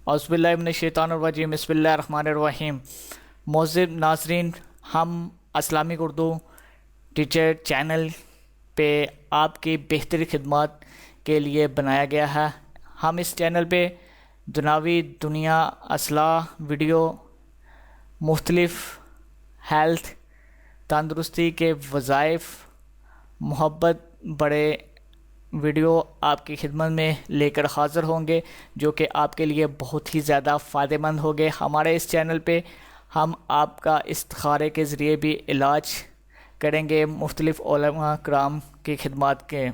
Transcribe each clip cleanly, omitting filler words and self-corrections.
اعوذ باللہ من الشیطان الرجیم، بسم اللہ الرحمن الرحیم۔ معزز ناظرین، ہم اسلامک اردو ٹیچر چینل پہ آپ کی بہتری خدمات کے لیے بنایا گیا ہے۔ ہم اس چینل پہ دنیاوی دنیا اصلاح ویڈیو، مختلف ہیلتھ تندرستی کے وظائف، محبت بڑے ویڈیو آپ کی خدمت میں لے کر حاضر ہوں گے، جو کہ آپ کے لیے بہت ہی زیادہ فائدہ مند ہوں گے۔ ہمارے اس چینل پہ ہم آپ کا استخارے کے ذریعے بھی علاج کریں گے مختلف علماء کرام کی خدمات کے۔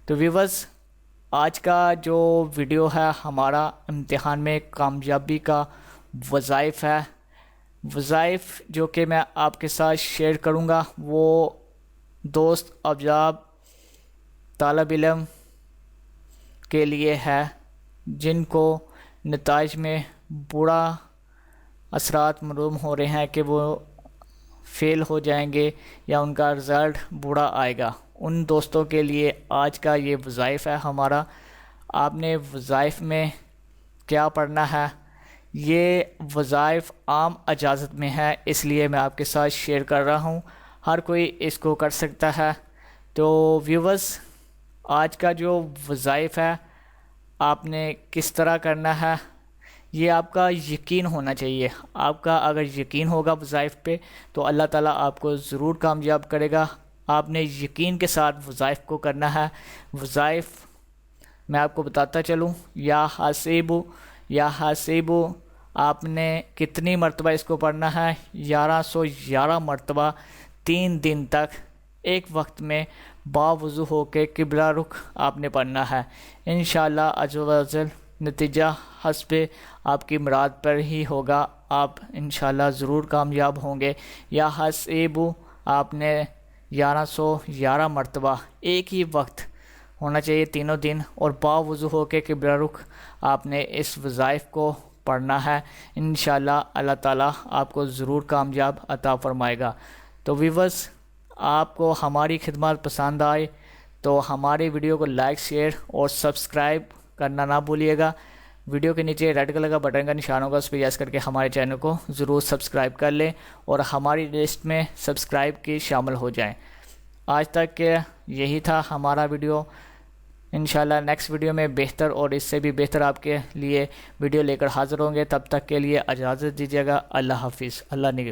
تو ویورز، آج کا جو ویڈیو ہے ہمارا امتحان میں کامیابی کا وظائف ہے۔ وظائف جو کہ میں آپ کے ساتھ شیئر کروں گا وہ دوست افزاب طالب علم کے لیے ہے، جن کو نتائج میں برا اثرات معلوم ہو رہے ہیں کہ وہ فیل ہو جائیں گے یا ان کا رزلٹ برا آئے گا۔ ان دوستوں کے لیے آج کا یہ وظائف ہے ہمارا۔ آپ نے وظائف میں کیا پڑھنا ہے؟ یہ وظائف عام اجازت میں ہے، اس لیے میں آپ کے ساتھ شیئر کر رہا ہوں۔ ہر کوئی اس کو کر سکتا ہے۔ تو ویورز، آج کا جو وظائف ہے آپ نے کس طرح کرنا ہے، یہ آپ کا یقین ہونا چاہیے۔ آپ کا اگر یقین ہوگا وظائف پہ تو اللہ تعالیٰ آپ کو ضرور کامیاب کرے گا۔ آپ نے یقین کے ساتھ وظائف کو کرنا ہے۔ وظائف میں آپ کو بتاتا چلوں، یا حاسیبو آپ نے کتنی مرتبہ اس کو پڑھنا ہے؟ 1111 مرتبہ 3 دن تک ایک وقت میں باوضو ہو کے قبلہ رخ آپ نے پڑھنا ہے۔ انشاءاللہ عز و جل نتیجہ حسب آپ کی مراد پر ہی ہوگا، آپ انشاءاللہ ضرور کامیاب ہوں گے۔ یا حاسیبو آپ نے 1111 مرتبہ ایک ہی وقت ہونا چاہیے تینوں دن، اور باوضو ہو کے قبلہ رخ آپ نے اس وظائف کو پڑھنا ہے۔ انشاءاللہ اللہ تعالیٰ آپ کو ضرور کامیاب عطا فرمائے گا۔ تو ویورز، آپ کو ہماری خدمات پسند آئے تو ہماری ویڈیو کو لائک، شیئر اور سبسکرائب کرنا نہ بھولیے گا۔ ویڈیو کے نیچے ریڈ کلر کا بٹن کا نشان ہوگا، اس پہ یس کر کے ہمارے چینل کو ضرور سبسکرائب کر لیں اور ہماری لسٹ میں سبسکرائب کی شامل ہو جائیں۔ آج تک کے یہی تھا ہمارا ویڈیو۔ انشاءاللہ نیکسٹ ویڈیو میں بہتر اور اس سے بھی بہتر آپ کے لیے ویڈیو لے کر حاضر ہوں گے۔ تب تک کے لیے اجازت دیجیے گا۔ اللہ حافظ، اللہ نگہبان۔